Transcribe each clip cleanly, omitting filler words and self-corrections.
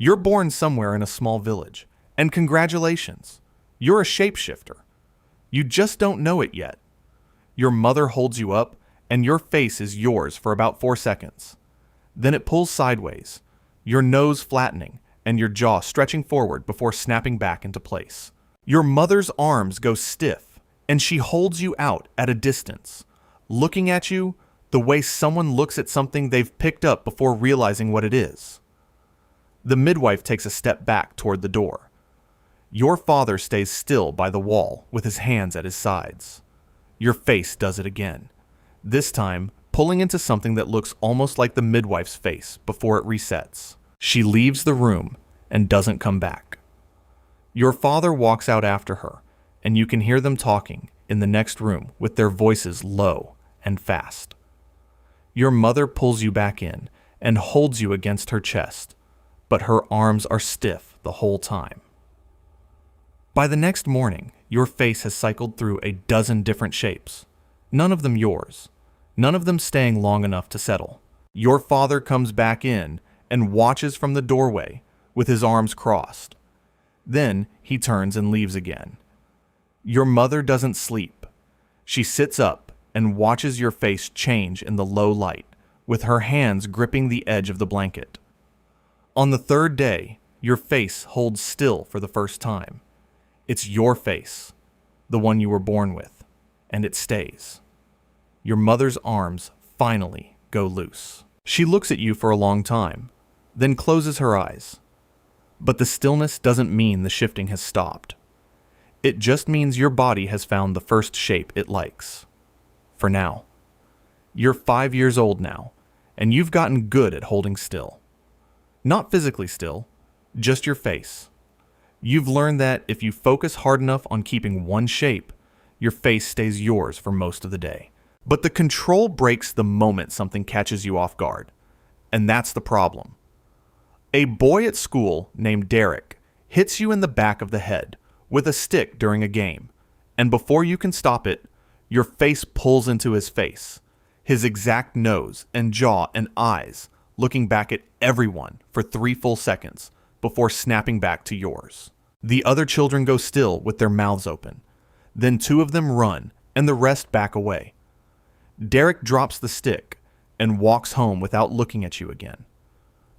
You're born somewhere in a small village, and congratulations, you're a shapeshifter. You just don't know it yet. Your mother holds you up, and your face is yours for about 4 seconds. Then it pulls sideways, your nose flattening, and your jaw stretching forward before snapping back into place. Your mother's arms go stiff, and she holds you out at a distance, looking at you the way someone looks at something they've picked up before realizing what it is. The midwife takes a step back toward the door. Your father stays still by the wall with his hands at his sides. Your face does it again, this time pulling into something that looks almost like the midwife's face before it resets. She leaves the room and doesn't come back. Your father walks out after her, and you can hear them talking in the next room with their voices low and fast. Your mother pulls you back in and holds you against her chest, but her arms are stiff the whole time. By the next morning, your face has cycled through a dozen different shapes, none of them yours, none of them staying long enough to settle. Your father comes back in and watches from the doorway with his arms crossed. Then he turns and leaves again. Your mother doesn't sleep. She sits up and watches your face change in the low light, with her hands gripping the edge of the blanket. On the third day, your face holds still for the first time. It's your face, the one you were born with, and it stays. Your mother's arms finally go loose. She looks at you for a long time, then closes her eyes. But the stillness doesn't mean the shifting has stopped. It just means your body has found the first shape it likes. For now. You're 5 years old now, and you've gotten good at holding still. Not physically still, just your face. You've learned that if you focus hard enough on keeping one shape, your face stays yours for most of the day. But the control breaks the moment something catches you off guard. And that's the problem. A boy at school named Derek hits you in the back of the head with a stick during a game, and before you can stop it, your face pulls into his face, his exact nose and jaw and eyes looking back at everyone for 3 full seconds before snapping back to yours. The other children go still with their mouths open. Then 2 of them run and the rest back away. Derek drops the stick and walks home without looking at you again.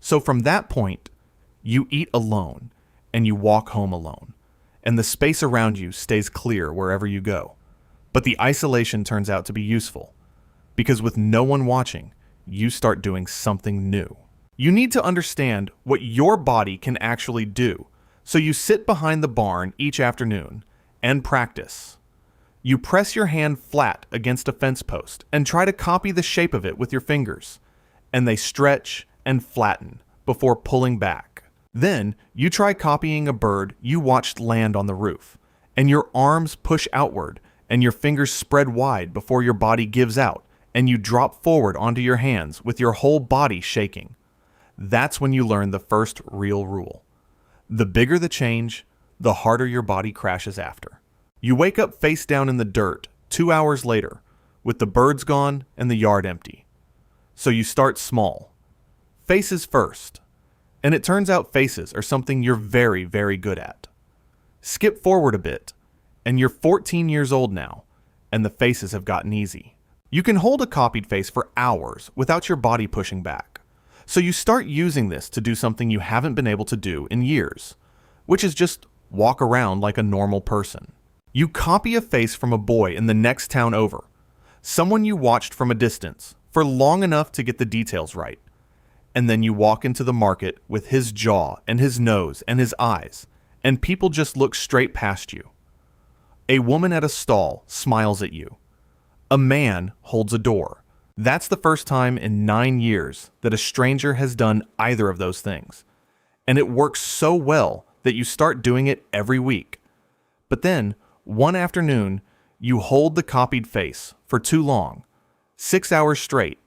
So from that point, you eat alone and you walk home alone, and the space around you stays clear wherever you go. But the isolation turns out to be useful, because with no one watching, you start doing something new. You need to understand what your body can actually do, so you sit behind the barn each afternoon and practice. You press your hand flat against a fence post and try to copy the shape of it with your fingers, and they stretch and flatten before pulling back. Then you try copying a bird you watched land on the roof, and your arms push outward and your fingers spread wide before your body gives out and you drop forward onto your hands with your whole body shaking. That's when you learn the first real rule. The bigger the change, the harder your body crashes after. You wake up face down in the dirt 2 hours later, with the birds gone and the yard empty. So you start small. Faces first. And it turns out faces are something you're very, very good at. Skip forward a bit, and you're 14 years old now, and the faces have gotten easy. You can hold a copied face for hours without your body pushing back. So you start using this to do something you haven't been able to do in years, which is just walk around like a normal person. You copy a face from a boy in the next town over, someone you watched from a distance for long enough to get the details right. And then you walk into the market with his jaw and his nose and his eyes, and people just look straight past you. A woman at a stall smiles at you. A man holds a door. That's the first time in 9 years that a stranger has done either of those things. And it works so well that you start doing it every week. But then, one afternoon, you hold the copied face for too long, 6 hours straight,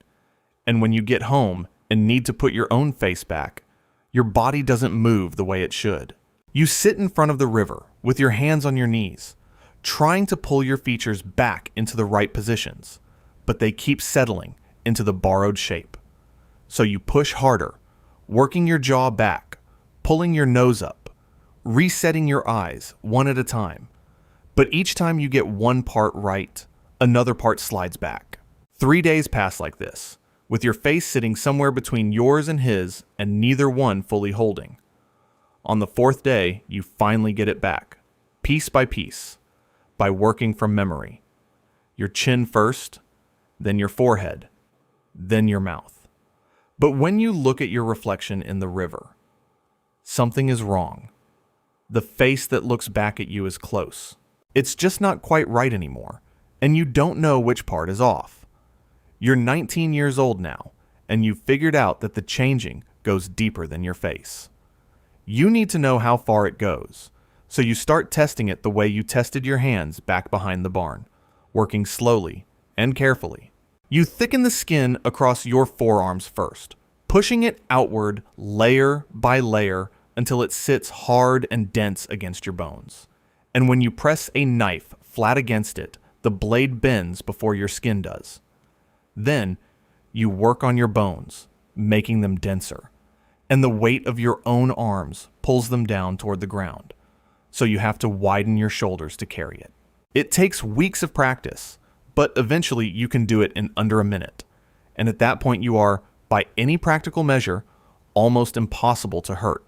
and when you get home and need to put your own face back, your body doesn't move the way it should. You sit in front of the river with your hands on your knees, trying to pull your features back into the right positions, but they keep settling into the borrowed shape. So you push harder, working your jaw back, pulling your nose up, resetting your eyes one at a time. But each time you get one part right, another part slides back. 3 days pass like this, with your face sitting somewhere between yours and his, and neither one fully holding. On the 4th day, you finally get it back, piece by piece, by working from memory. Your chin first, then your forehead, then your mouth. But when you look at your reflection in the river, something is wrong. The face that looks back at you is close. It's just not quite right anymore, and you don't know which part is off. You're 19 years old now, and you've figured out that the changing goes deeper than your face. You need to know how far it goes, so you start testing it the way you tested your hands back behind the barn, working slowly and carefully. You thicken the skin across your forearms first, pushing it outward layer by layer until it sits hard and dense against your bones. And when you press a knife flat against it, the blade bends before your skin does. Then, you work on your bones, making them denser, and the weight of your own arms pulls them down toward the ground, so you have to widen your shoulders to carry it. It takes weeks of practice, but eventually you can do it in under a minute, and at that point you are, by any practical measure, almost impossible to hurt.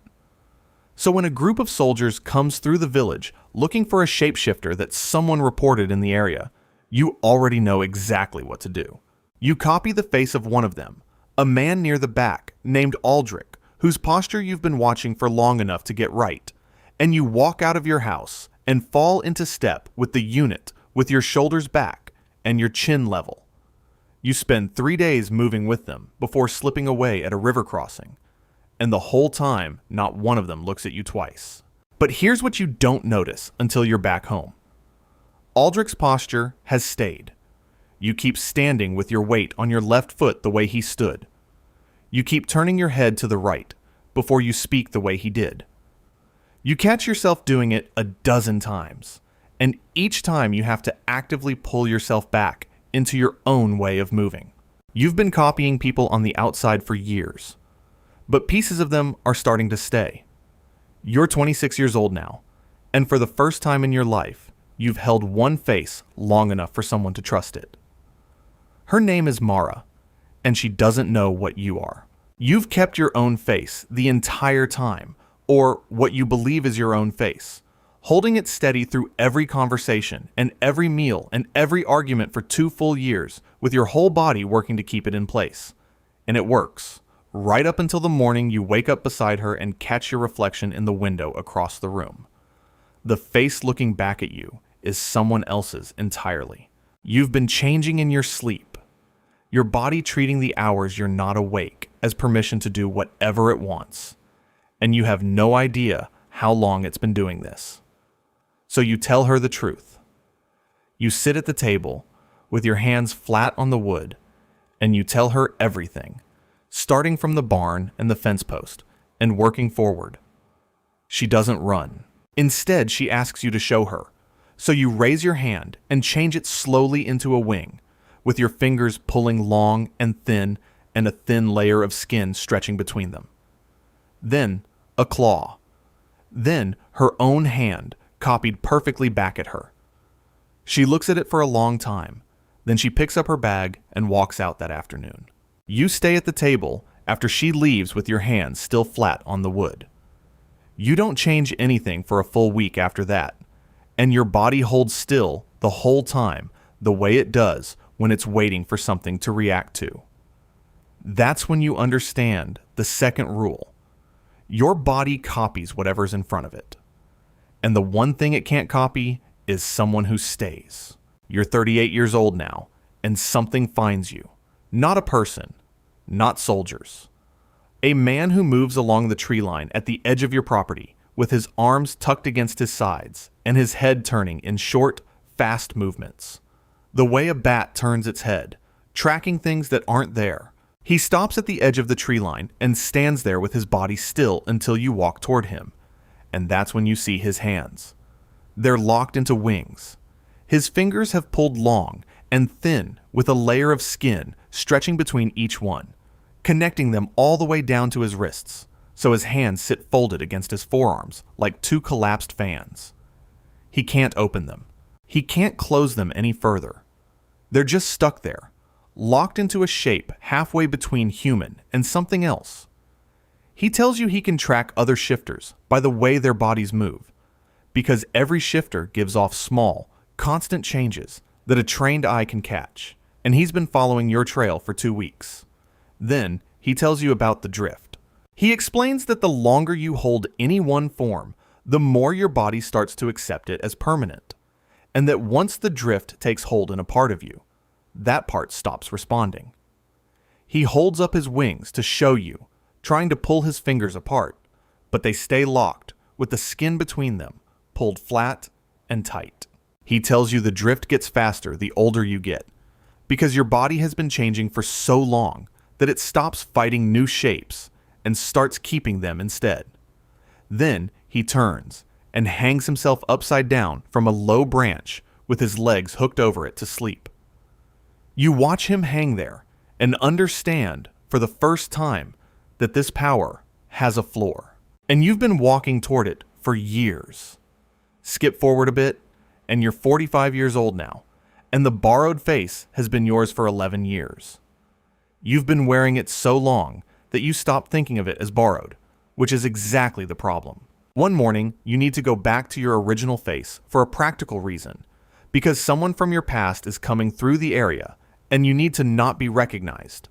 So when a group of soldiers comes through the village looking for a shapeshifter that someone reported in the area, you already know exactly what to do. You copy the face of one of them, a man near the back named Aldrich, whose posture you've been watching for long enough to get right, and you walk out of your house and fall into step with the unit with your shoulders back and your chin level. You spend 3 days moving with them before slipping away at a river crossing, and the whole time not one of them looks at you twice. But here's what you don't notice until you're back home. Aldrich's posture has stayed. You keep standing with your weight on your left foot the way he stood. You keep turning your head to the right before you speak the way he did. You catch yourself doing it a dozen times, and each time you have to actively pull yourself back into your own way of moving. You've been copying people on the outside for years, but pieces of them are starting to stay. You're 26 years old now, and for the first time in your life, you've held one face long enough for someone to trust it. Her name is Mara, and she doesn't know what you are. You've kept your own face the entire time, or what you believe is your own face, holding it steady through every conversation and every meal and every argument for 2 full years, with your whole body working to keep it in place. And it works, right up until the morning you wake up beside her and catch your reflection in the window across the room. The face looking back at you is someone else's entirely. You've been changing in your sleep, your body treating the hours you're not awake as permission to do whatever it wants, and you have no idea how long it's been doing this. So you tell her the truth. You sit at the table with your hands flat on the wood, and you tell her everything, starting from the barn and the fence post and working forward. She doesn't run. Instead, she asks you to show her. So you raise your hand and change it slowly into a wing, with your fingers pulling long and thin and a thin layer of skin stretching between them. Then a claw. Then her own hand copied perfectly back at her. She looks at it for a long time, then she picks up her bag and walks out that afternoon. You stay at the table after she leaves with your hands still flat on the wood. You don't change anything for a full week after that, and your body holds still the whole time the way it does when it's waiting for something to react to. That's when you understand the second rule. Your body copies whatever's in front of it. And the one thing it can't copy is someone who stays. You're 38 years old now, and something finds you. Not a person, not soldiers. A man who moves along the tree line at the edge of your property with his arms tucked against his sides and his head turning in short, fast movements. The way a bat turns its head, tracking things that aren't there. He stops at the edge of the tree line and stands there with his body still until you walk toward him. And that's when you see his hands. They're locked into wings. His fingers have pulled long and thin with a layer of skin stretching between each one, connecting them all the way down to his wrists, so his hands sit folded against his forearms like two collapsed fans. He can't open them. He can't close them any further. They're just stuck there, locked into a shape halfway between human and something else. He tells you he can track other shifters by the way their bodies move, because every shifter gives off small, constant changes that a trained eye can catch, and he's been following your trail for 2 weeks. Then, he tells you about the drift. He explains that the longer you hold any one form, the more your body starts to accept it as permanent, and that once the drift takes hold in a part of you, that part stops responding. He holds up his wings to show you, trying to pull his fingers apart, but they stay locked with the skin between them, pulled flat and tight. He tells you the drift gets faster the older you get, because your body has been changing for so long that it stops fighting new shapes and starts keeping them instead. Then he turns and hangs himself upside down from a low branch with his legs hooked over it to sleep. You watch him hang there and understand for the first time that this power has a floor. And you've been walking toward it for years. Skip forward a bit, and you're 45 years old now, and the borrowed face has been yours for 11 years. You've been wearing it so long that you stopped thinking of it as borrowed, which is exactly the problem. One morning, you need to go back to your original face for a practical reason, because someone from your past is coming through the area, and you need to not be recognized.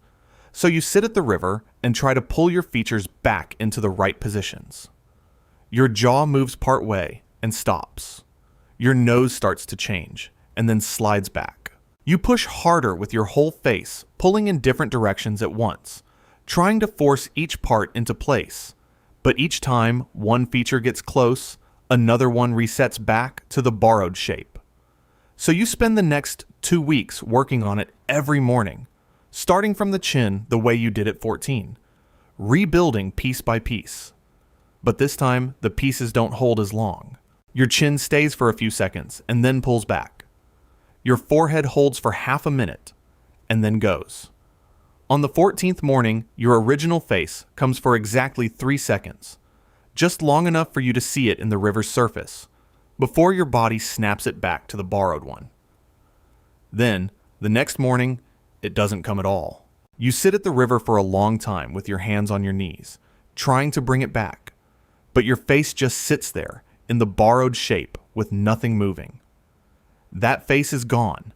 So you sit at the river and try to pull your features back into the right positions. Your jaw moves part way and stops. Your nose starts to change and then slides back. You push harder with your whole face, pulling in different directions at once, trying to force each part into place. But each time one feature gets close, another one resets back to the borrowed shape. So you spend the next 2 weeks working on it every morning, starting from the chin the way you did at 14, rebuilding piece by piece. But this time, the pieces don't hold as long. Your chin stays for a few seconds and then pulls back. Your forehead holds for half a minute and then goes. On the 14th morning, your original face comes for exactly 3 seconds, just long enough for you to see it in the river's surface, before your body snaps it back to the borrowed one. Then, the next morning, it doesn't come at all. You sit at the river for a long time with your hands on your knees, trying to bring it back, but your face just sits there in the borrowed shape with nothing moving. That face is gone.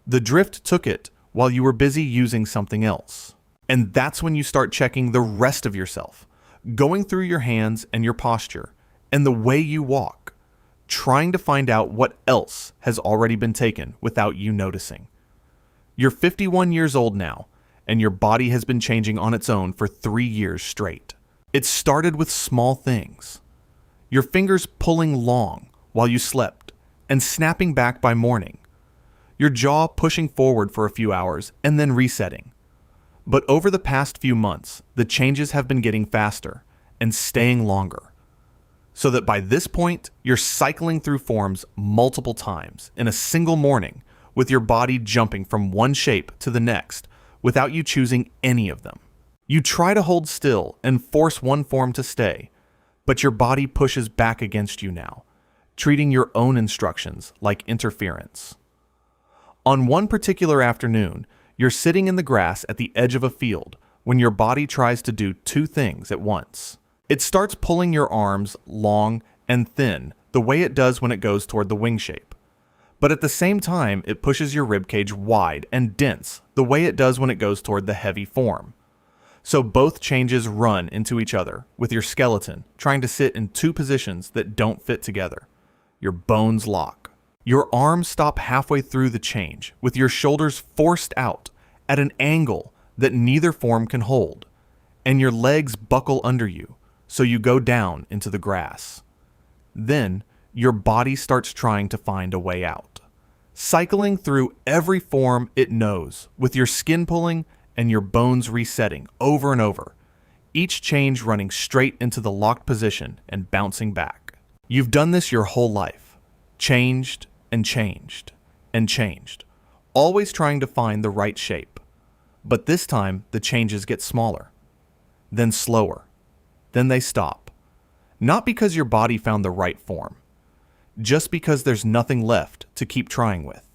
The drift took it while you were busy using something else. And that's when you start checking the rest of yourself, going through your hands and your posture and the way you walk, trying to find out what else has already been taken without you noticing. You're 51 years old now, and your body has been changing on its own for 3 years straight. It started with small things. Your fingers pulling long while you slept and snapping back by morning. Your jaw pushing forward for a few hours and then resetting. But over the past few months, the changes have been getting faster and staying longer. So that by this point, you're cycling through forms multiple times in a single morning, with your body jumping from one shape to the next without you choosing any of them. You try to hold still and force one form to stay, but your body pushes back against you now, treating your own instructions like interference. On one particular afternoon, you're sitting in the grass at the edge of a field when your body tries to do 2 things at once. It starts pulling your arms long and thin the way it does when it goes toward the wing shape. But at the same time, it pushes your ribcage wide and dense the way it does when it goes toward the heavy form. So both changes run into each other, with your skeleton trying to sit in 2 positions that don't fit together. Your bones lock. Your arms stop halfway through the change, with your shoulders forced out at an angle that neither form can hold, and your legs buckle under you, so you go down into the grass. Then, your body starts trying to find a way out, cycling through every form it knows, with your skin pulling and your bones resetting over and over, each change running straight into the locked position and bouncing back. You've done this your whole life, changed and changed and changed, always trying to find the right shape. But this time, the changes get smaller, then slower, then they stop. Not because your body found the right form, just because there's nothing left to keep trying with.